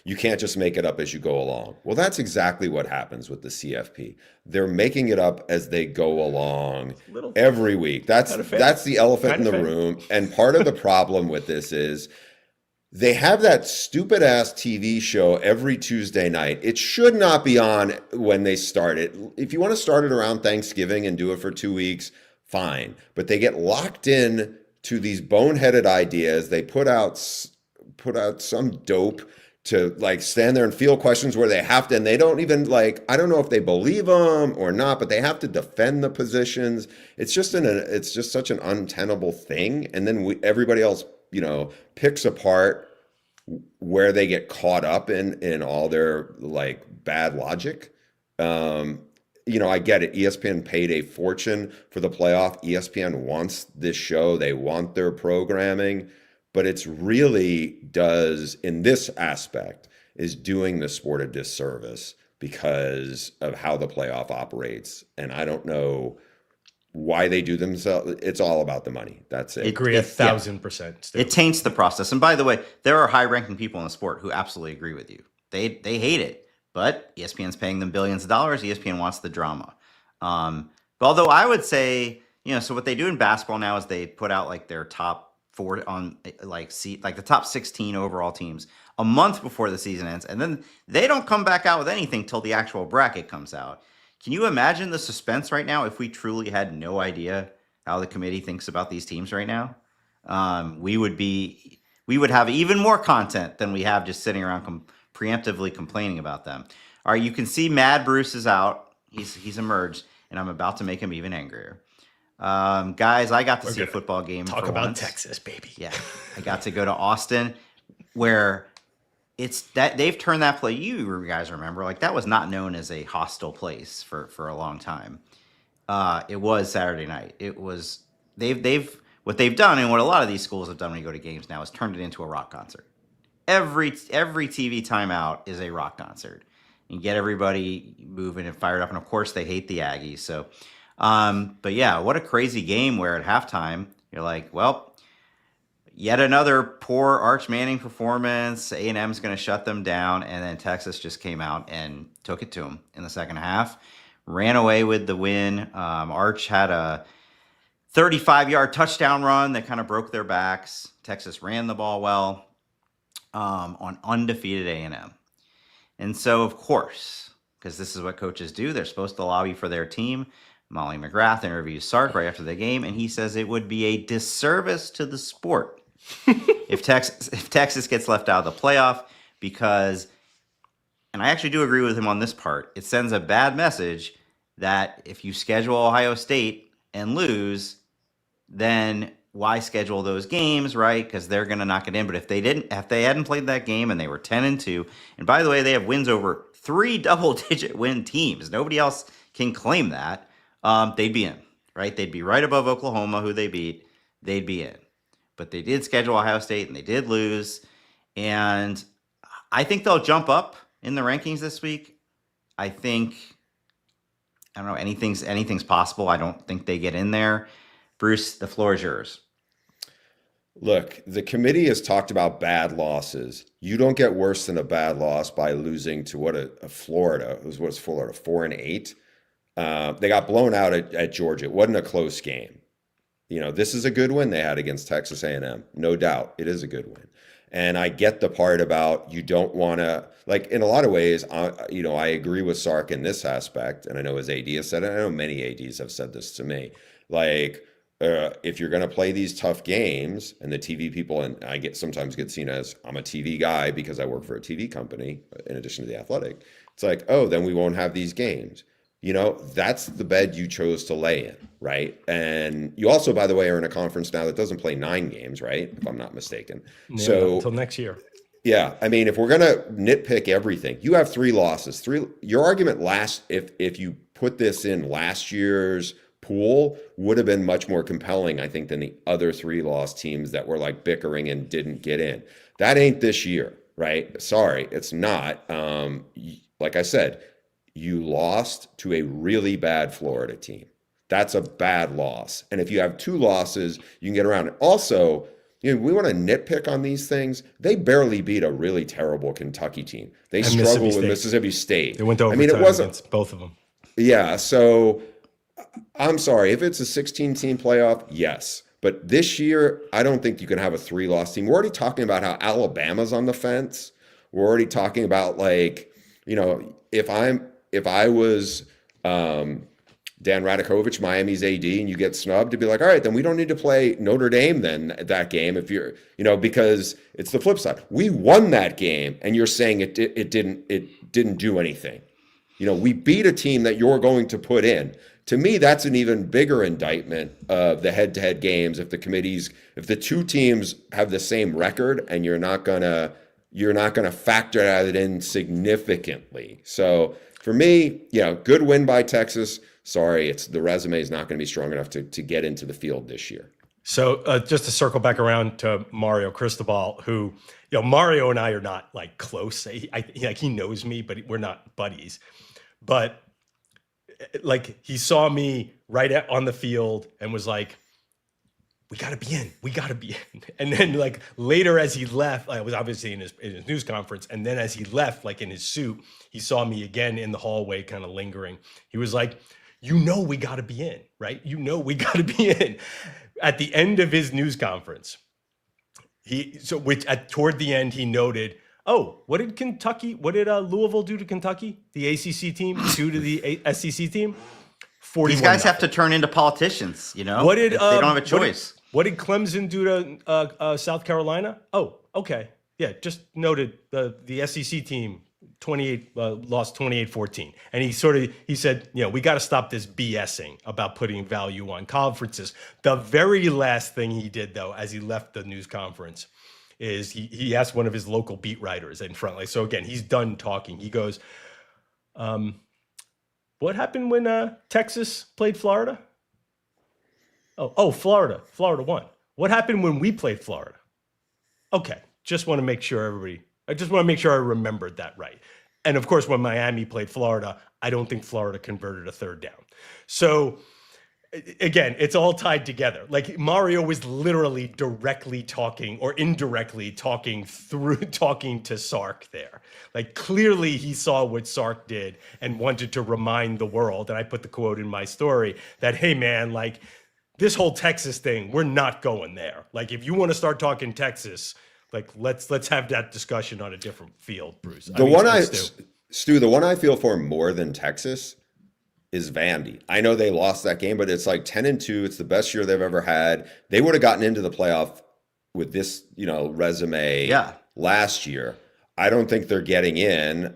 C: you can't just make it up as you go along. Well, that's exactly what happens with the CFP. They're making it up as they go along every week. That's the elephant in the room. And part of the problem with this is they have that stupid ass TV show every Tuesday night. It should not be on when they start it. If you want to start it around Thanksgiving and do it for 2 weeks, fine. But they get locked in to these boneheaded ideas. They put out some dope to like stand there and field questions where they have to, and they don't even like, I don't know if they believe them or not, but they have to defend the positions. It's just such an untenable thing. And then everybody else, picks apart where they get caught up in all their like bad logic. I get it. ESPN paid a fortune for the playoff. ESPN wants this show. They want their programming, but it's really does in this aspect is doing the sport a disservice because of how the playoff operates. And I don't know why they do themselves. It's all about the money. That's it.
B: Agree 1,000%.
A: It taints the process. And by the way, there are high-ranking people in the sport who absolutely agree with you. They hate it, but ESPN's paying them billions of dollars. ESPN wants the drama. But although I would say, so what they do in basketball now is they put out like their top 4 on like the top 16 overall teams a month before the season ends, and then they don't come back out with anything till the actual bracket comes out. Can you imagine the suspense right now if we truly had no idea how the committee thinks about these teams right now? We would have even more content than we have just sitting around preemptively complaining about them. All right, you can see Mad Bruce is out. He's emerged, and I'm about to make him even angrier. Guys, I got to see a football game.
B: Talk
A: for
B: about
A: once.
B: Texas, baby.
A: Yeah, I got to go to Austin, where it's that they've turned that place. You guys remember, like that was not known as a hostile place for a long time. It was Saturday night. It was what they've done, and what a lot of these schools have done when you go to games now is turned it into a rock concert. Every TV timeout is a rock concert. You get everybody moving and fired up, and of course they hate the Aggies. So, but yeah, what a crazy game where at halftime you're like, well, yet another poor Arch Manning performance. A&M's going to shut them down. And then Texas just came out and took it to them in the second half. Ran away with the win. Arch had a 35-yard touchdown run that kind of broke their backs. Texas ran the ball well on undefeated A&M. And so, of course, because this is what coaches do, they're supposed to lobby for their team. Molly McGrath interviews Sark right after the game, and he says it would be a disservice to the sport if Texas gets left out of the playoff because, and I actually do agree with him on this part, it sends a bad message that if you schedule Ohio State and lose, then why schedule those games, right? Because they're going to knock it in. But if they hadn't played that game and they were 10-2, and by the way, they have wins over 3 double-digit win teams. Nobody else can claim that. They'd be in, right? They'd be right above Oklahoma, who they beat. They'd be in. But they did schedule Ohio State, and they did lose. And I think they'll jump up in the rankings this week. I don't know, anything's possible. I don't think they get in there. Bruce, the floor is yours.
C: Look, the committee has talked about bad losses. You don't get worse than a bad loss by losing to a Florida. It was Florida, 4-8. They got blown out at Georgia. It wasn't a close game. This is a good win they had against Texas A&M. No doubt. It is a good win. And I get the part about you don't want to, like, in a lot of ways, I agree with Sark in this aspect. And I know his AD has said it. I know many ADs have said this to me. Like, if you're going to play these tough games, and the TV people, and I sometimes get seen as I'm a TV guy because I work for a TV company in addition to the Athletic. It's like, oh, then we won't have these games. That's the bed you chose to lay in, right? And you also, by the way, are in a conference now that doesn't play 9 games, right? If I'm not mistaken.
B: Yeah,
C: so
B: until next year.
C: Yeah, I mean, if we're gonna nitpick everything, you have 3 losses. Your argument if you put this in last year's pool would have been much more compelling, I think, than the other 3 loss teams that were like bickering and didn't get in. That ain't this year, right? Sorry, it's not. Like I said, you lost to a really bad Florida team. That's a bad loss. And if you have 2 losses, you can get around it. Also, we want to nitpick on these things. They barely beat a really terrible Kentucky team. They struggled with Mississippi State.
B: They went to overtime against both of them.
C: Yeah, so I'm sorry. If it's a 16-team playoff, yes. But this year, I don't think you can have a 3-loss team. We're already talking about how Alabama's on the fence. We're already talking about, like, you know, if I was Dan Radakovich, Miami's AD, and you get snubbed, to be like, all right, then we don't need to play Notre Dame then that game, if you're, you know, because it's the flip side. We won that game, and you're saying it didn't do anything. You know, we beat a team that you're going to put in. To me, that's an even bigger indictment of the head-to-head games. If the two teams have the same record, and you're not gonna factor that in significantly. So for me, you know, good win by Texas. Sorry, the resume is not going to be strong enough to get into the field this year.
B: So just to circle back around to Mario Cristobal, who, you know, Mario and I are not like close. He knows me, but we're not buddies. But like, he saw me right on the field and was like, we got to be in. We got to be in. And then, like, later as he left, I was obviously in his news conference. And then as he left, like in his suit, he saw me again in the hallway, kind of lingering. He was like, you know, we got to be in, right? You know, we got to be in. At the end of his news conference, toward the end, he noted, oh, what did Louisville do to Kentucky? The ACC team do to the SEC team?
A: These guys have to turn into politicians, you know? They don't have a choice.
B: What did Clemson do to South Carolina? Oh, okay. Yeah, just noted the SEC team lost 28-14. And he said, you know, we got to stop this BSing about putting value on conferences. The very last thing he did, though, as he left the news conference, is he asked one of his local beat writers in front. Like, so again, he's done talking. He goes, what happened when Texas played Florida? Oh, Florida won. What happened when we played Florida? Okay, just want to make sure I remembered that right. And of course, when Miami played Florida, I don't think Florida converted a third down. So again, it's all tied together. Like, Mario was literally directly talking or indirectly talking to Sark there. Like, clearly he saw what Sark did and wanted to remind the world. And I put the quote in my story that, hey man, like, this whole Texas thing, we're not going there. Like, if you want to start talking Texas, like, let's have that discussion on a different field, Bruce.
C: Stu, the one I feel for more than Texas is Vandy. I know they lost that game, but it's like 10-2. It's the best year they've ever had. They would have gotten into the playoff with this, you know, resume last year. I don't think they're getting in.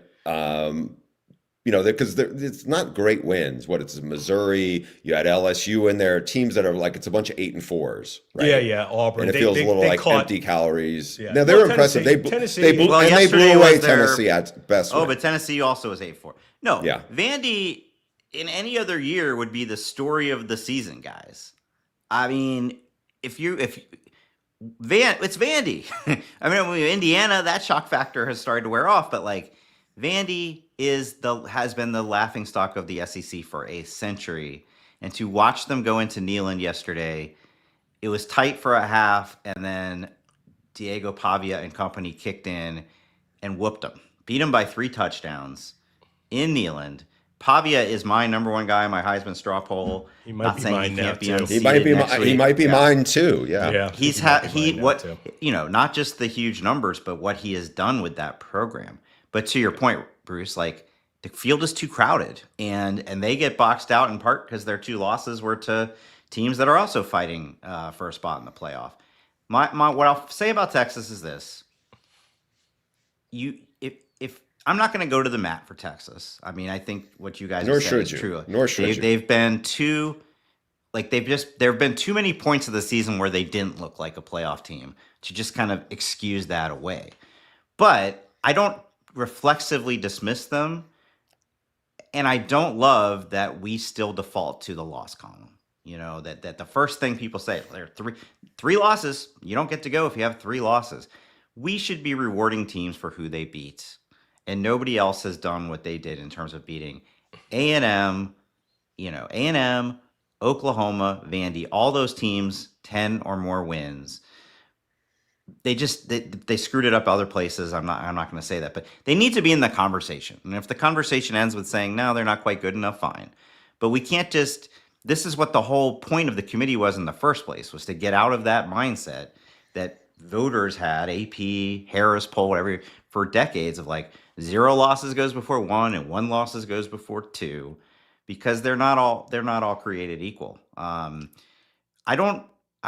C: You know, because it's not great wins. It's Missouri, you had LSU in there, teams that are like, it's a bunch of 8-4s, right?
B: Yeah, Auburn.
C: And it feels a little like empty calories.
B: Yeah.
C: Now, they were impressive. They blew away Tennessee at best.
A: But Tennessee also was 8-4. No, Vandy in any other year would be the story of the season, guys. I mean, it's Vandy. I mean, Indiana, that shock factor has started to wear off, but like, Vandy has been the laughingstock of the SEC for a century. And to watch them go into Neyland yesterday, it was tight for a half, and then Diego Pavia and company kicked in and whooped them. Beat them by 3 touchdowns in Neyland. Pavia is my number one guy, my Heisman straw poll.
B: He might be mine now too.
C: He might be mine too. Yeah.
A: Not just the huge numbers, but what he has done with that program. But to your point, Bruce, like, the field is too crowded, and they get boxed out in part because their 2 losses were to teams that are also fighting for a spot in the playoff. What I'll say about Texas is this: if I'm not going to go to the mat for Texas. I mean, I think what you guys said is true. They've been too, like, there have been too many points of the season where they didn't look like a playoff team to just kind of excuse that away. But I don't reflexively dismiss them, and I don't love that we still default to the loss column. You know, that the first thing people say, there are three losses. You don't get to go if you have 3 losses. We should be rewarding teams for who they beat, and nobody else has done what they did in terms of beating A&M, Oklahoma, Vandy, all those teams, 10 or more wins. They screwed it up other places. I'm not going to say that, but they need to be in the conversation. And if the conversation ends with saying, no, they're not quite good enough, fine. But we can't just, this is what the whole point of the committee was in the first place, was to get out of that mindset that voters had, AP, Harris poll, whatever, for decades of like 0 losses goes before 1 and 1 losses goes before 2, because they're not all created equal. I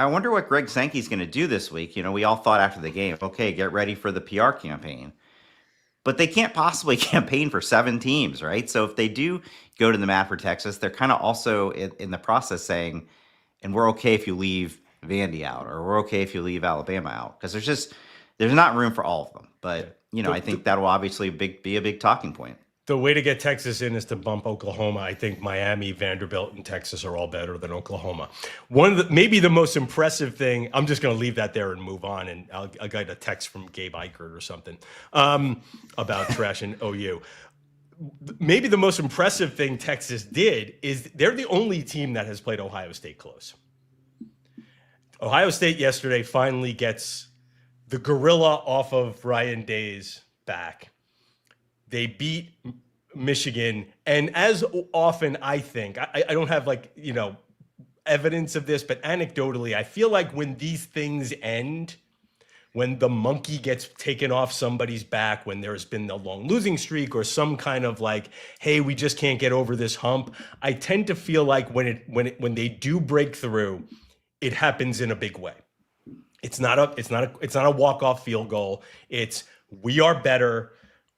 A: wonder what Greg Sankey's going to do this week. We all thought after the game, okay, get ready for the PR campaign. But they can't possibly campaign for 7 teams, right? So if they do go to the mat for Texas, they're kind of also in the process saying, and we're okay if you leave Vandy out, or we're okay if you leave Alabama out, because there's not room for all of them. But I think that will obviously be a big talking point.
B: The way to get Texas in is to bump Oklahoma. I think Miami, Vanderbilt, and Texas are all better than Oklahoma. Maybe the most impressive thing, I'm just going to leave that there and move on, and I'll get a text from Gabe Eichert or something about trashing OU. Maybe the most impressive thing Texas did is they're the only team that has played Ohio State close. Ohio State yesterday finally gets the gorilla off of Ryan Day's back. They beat Michigan, and as often, I think, I don't have evidence of this, but anecdotally, I feel like when these things end, when the monkey gets taken off somebody's back, when there's been a long losing streak or some kind of hey, we just can't get over this hump, I tend to feel like when they do break through, it happens in a big way. It's not a walk-off field goal. It's, we are better.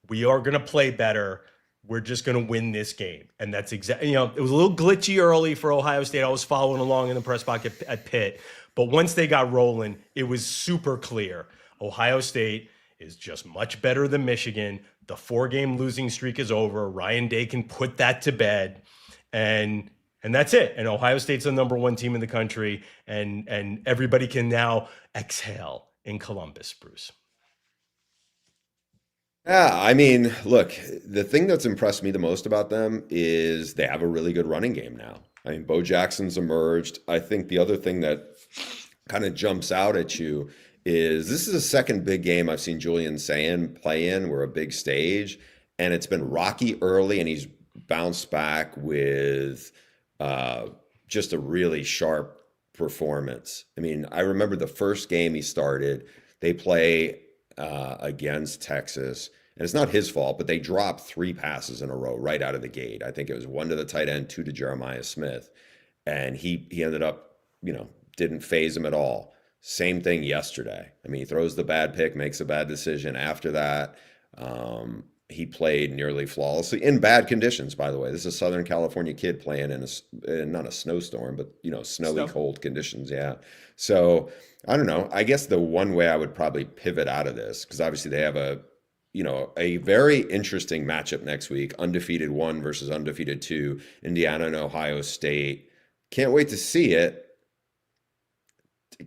B: We are going to play better. We're just going to win this game. And that's exactly, it was a little glitchy early for Ohio State. I was following along in the press box at Pitt. But once they got rolling, it was super clear. Ohio State is just much better than Michigan. The 4-game losing streak is over. Ryan Day can put that to bed. And that's it. And Ohio State's the number 1 team in the country. And everybody can now exhale in Columbus, Bruce.
C: Yeah, I mean, look, the thing that's impressed me the most about them is they have a really good running game now. I mean, Bo Jackson's emerged. I think the other thing that kind of jumps out at you is this is the second big game I've seen Julian Sayin play in. We're a big stage, and it's been rocky early, and he's bounced back with just a really sharp performance. I mean, I remember the first game he started, they play against Texas, and it's not his fault, but they dropped 3 passes in a row right out of the gate. I think it was 1 to the tight end, 2 to Jeremiah Smith, and he ended up, didn't phase him at all. Same thing yesterday. I mean, he throws the bad pick, makes a bad decision. After that, he played nearly flawlessly in bad conditions, by the way. This is a Southern California kid playing in not a snowstorm, but, snowy, cold conditions. Yeah. So I don't know. I guess the one way I would probably pivot out of this, because obviously they have a very interesting matchup next week, undefeated 1 versus undefeated 2, Indiana and Ohio State. Can't wait to see it.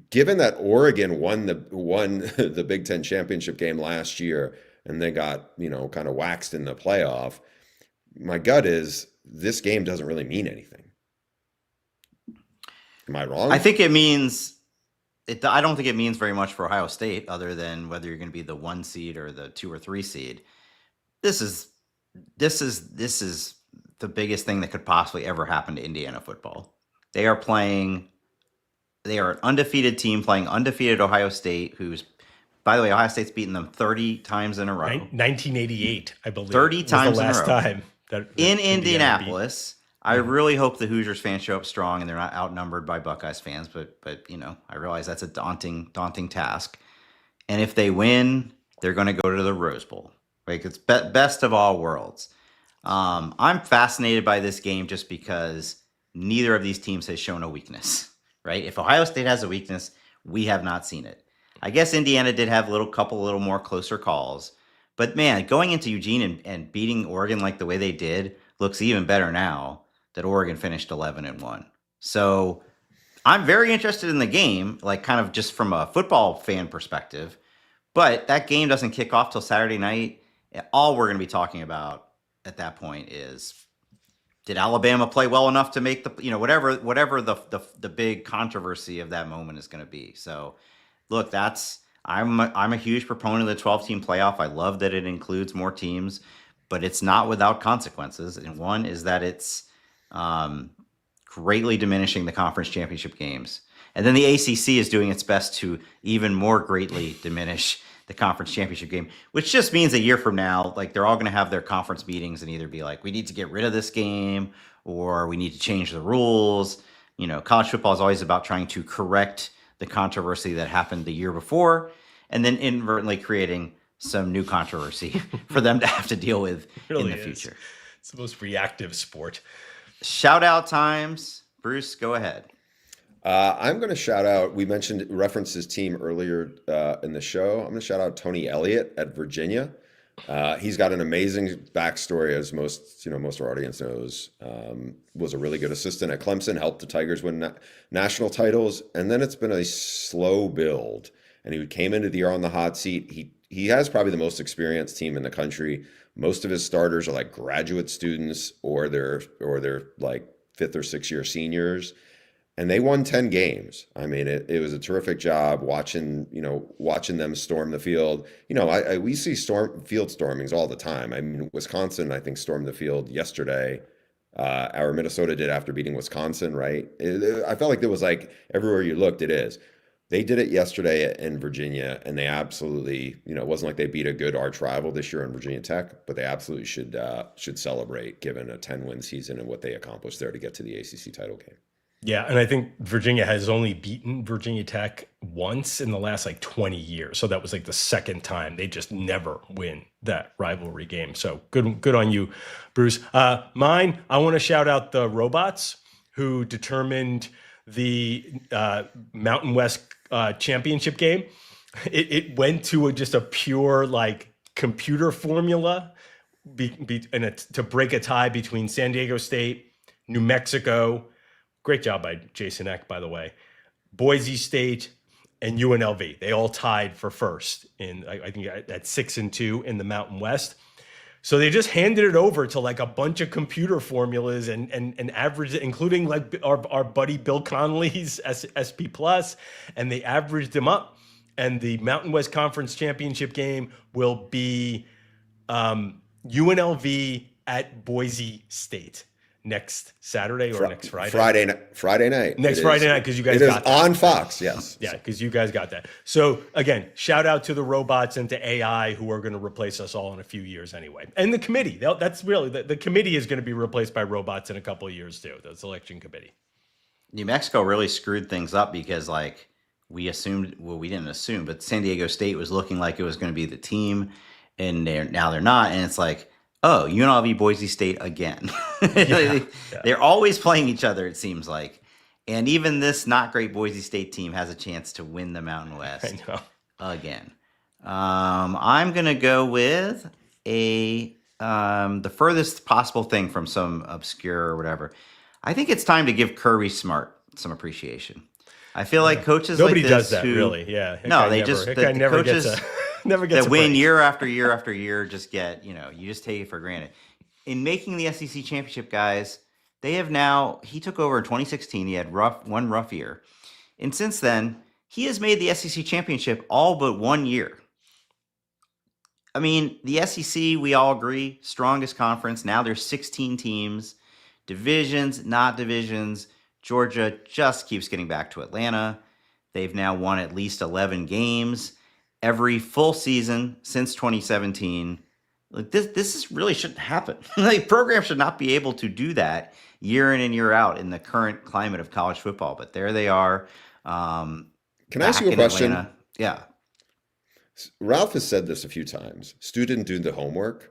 C: Given that Oregon won the Big Ten championship game last year, and they got, kind of waxed in the playoff, my gut is this game doesn't really mean anything. Am I wrong?
A: I think it means I don't think it means very much for Ohio State, other than whether you're going to be the 1 seed or the 2 or 3 seed. This is the biggest thing that could possibly ever happen to Indiana football. They are an undefeated team playing undefeated Ohio State, who's, by the way, Ohio State's beaten them 30 times in a row.
B: 1988, I believe.
A: 30 times
B: in a row.
A: last time. In Indianapolis. I really hope the Hoosiers fans show up strong and they're not outnumbered by Buckeyes fans, but I realize that's a daunting task. And if they win, they're going to go to the Rose Bowl. Like, it's best of all worlds. I'm fascinated by this game just because neither of these teams has shown a weakness, right? If Ohio State has a weakness, we have not seen it. I guess Indiana did have a couple more closer calls, but man, going into Eugene and beating Oregon like the way they did looks even better now that Oregon finished 11-1. So I'm very interested in the game, kind of just from a football fan perspective, but that game doesn't kick off till Saturday night. All we're going to be talking about at that point is, did Alabama play well enough to make the, whatever the big controversy of that moment is going to be. So look, I'm a huge proponent of the 12-team playoff. I love that it includes more teams, but it's not without consequences. And one is that it's greatly diminishing the conference championship games. And then the ACC is doing its best to even more greatly diminish the conference championship game, which just means a year from now, like they're all going to have their conference meetings and either be like, we need to get rid of this game or we need to change the rules. You know, college football is always about trying to correct the controversy that happened the year before and then inadvertently creating some new controversy for them to have to deal with in the future.
B: It's the most reactive sport.
A: Shout out times. Bruce, go ahead.
C: I'm going to shout out, we referenced his team earlier in the show. I'm going to shout out Tony Elliott at Virginia. He's got an amazing backstory, as most of our audience knows. Was a really good assistant at Clemson, helped the Tigers win national titles, and then it's been a slow build. And he came into the year on the hot seat. He has probably the most experienced team in the country. Most of his starters are like graduate students or they're like 5th or 6th year seniors. And they won 10 games. I mean, it was a terrific job watching them storm the field. We see field stormings all the time. I mean, Wisconsin, I think, stormed the field yesterday. Our Minnesota did after beating Wisconsin, right? I felt like there was like everywhere you looked, it is. They did it yesterday in Virginia, and they absolutely, it wasn't like they beat a good arch rival this year in Virginia Tech, but they absolutely should celebrate given a 10-win season and what they accomplished there to get to the ACC title game.
B: Yeah, and I think Virginia has only beaten Virginia Tech once in the last 20 years. So that was the second time. They just never win that rivalry game. So good on you, Bruce. Mine, I want to shout out the robots who determined the Mountain West championship game. It went to just a pure computer formula to break a tie between San Diego State, New Mexico. Great job by Jason Eck, by the way. Boise State and UNLV. They all tied for first I think at 6-2 in the Mountain West. So they just handed it over to a bunch of computer formulas and averaged it, including our buddy Bill Connolly's SP Plus, and they averaged them up. And the Mountain West Conference Championship game will be UNLV at Boise State. Next Saturday or next Friday?
C: Friday night.
B: Next Friday night, because you guys got that.
C: On Fox, yes.
B: Yeah, because you guys got that. So again, shout out to the robots and to AI who are going to replace us all in a few years anyway. And the committee. That's really, the committee is going to be replaced by robots in a couple of years too, the selection committee.
A: New Mexico really screwed things up because we assumed, well, we didn't assume, but San Diego State was looking like it was going to be the team, and now they're not. And it's oh, UNLV Boise State again. They're always playing each other, it seems like. And even this not great Boise State team has a chance to win the Mountain West again. I'm going to go with the furthest possible thing from some obscure or whatever. I think it's time to give Kirby Smart some appreciation. I feel like coaches
B: Nobody
A: like this
B: does that, really. Yeah.
A: No, they just the coaches
B: never gets
A: that win year after year after year just get, you just take it for granted. In making the SEC championship, guys, they have now, he took over in 2016. He had one rough year. And since then, he has made the SEC championship all but 1 year. I mean, the SEC, we all agree, strongest conference. Now there's 16 teams, divisions, not divisions. Georgia just keeps getting back to Atlanta. They've now won at least 11 games every full season since 2017. This really shouldn't happen. Programs should not be able to do that year in and year out in the current climate of college football. But there they are.
C: Can I ask you a question?
A: Atlanta. Yeah.
C: Ralph has said this a few times. Stu didn't do the homework.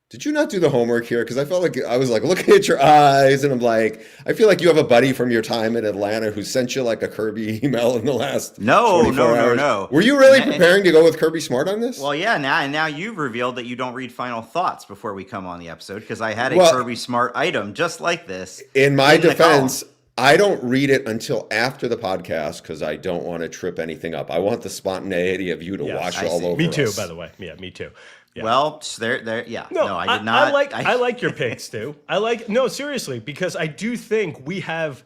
C: Did you not do the homework here? Because I felt like I was looking at your eyes, and I'm I feel like you have a buddy from your time in Atlanta who sent you a Kirby email in the last
A: No.
C: Were you really preparing to go with Kirby Smart on this?
A: Well, yeah. Now you've revealed that you don't read final thoughts before we come on the episode, because I had a Kirby Smart item just like this.
C: In my defense, I don't read it until after the podcast because I don't want to trip anything up. I want the spontaneity of you to wash all over us.
B: Me too, by the way. Yeah, me too. Yeah.
A: Well, yeah. No, I did not.
B: I like your picks too. Seriously, because I do think we have,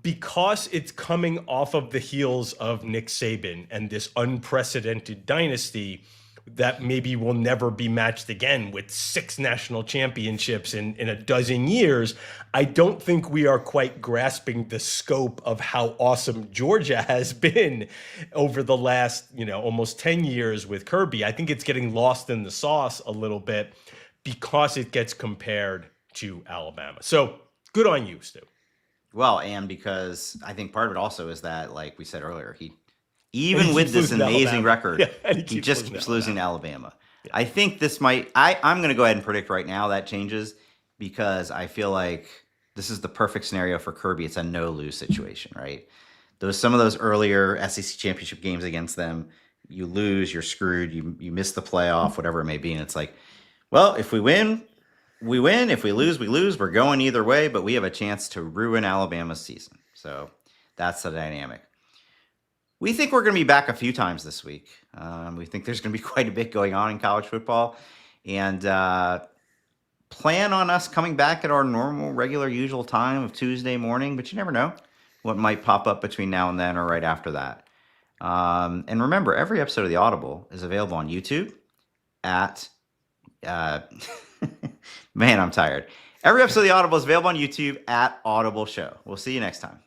B: because it's coming off of the heels of Nick Saban and this unprecedented dynasty, that maybe will never be matched again with 6 national championships in a dozen years. I don't think we are quite grasping the scope of how awesome Georgia has been over the last, almost 10 years with Kirby. I think it's getting lost in the sauce a little bit because it gets compared to Alabama. So good on you, Stu.
A: Well, and because I think part of it also is that, like we said earlier, he
B: keeps
A: with this
B: losing to
A: amazing
B: Alabama.
A: record,
B: Yeah, and he
A: he
B: keeps
A: just
B: losing
A: keeps
B: to
A: losing to Alabama. Yeah. I think this might. I'm going to go ahead and predict right now that changes because I feel like this is the perfect scenario for Kirby. It's a no-lose situation, right? Some of those earlier SEC championship games against them, you lose, you're screwed. You miss the playoff, whatever it may be, and it's like, well, if we win, we win. If we lose, we lose. We're going either way, but we have a chance to ruin Alabama's season. So that's the dynamic. We think we're going to be back a few times this week. We think there's going to be quite a bit going on in college football. And plan on us coming back at our normal, regular, usual time of Tuesday morning. But you never know what might pop up between now and then or right after that. And remember, every episode of The Audible is available on YouTube at... man, I'm tired. Every episode of The Audible is available on YouTube at Audible Show. We'll see you next time.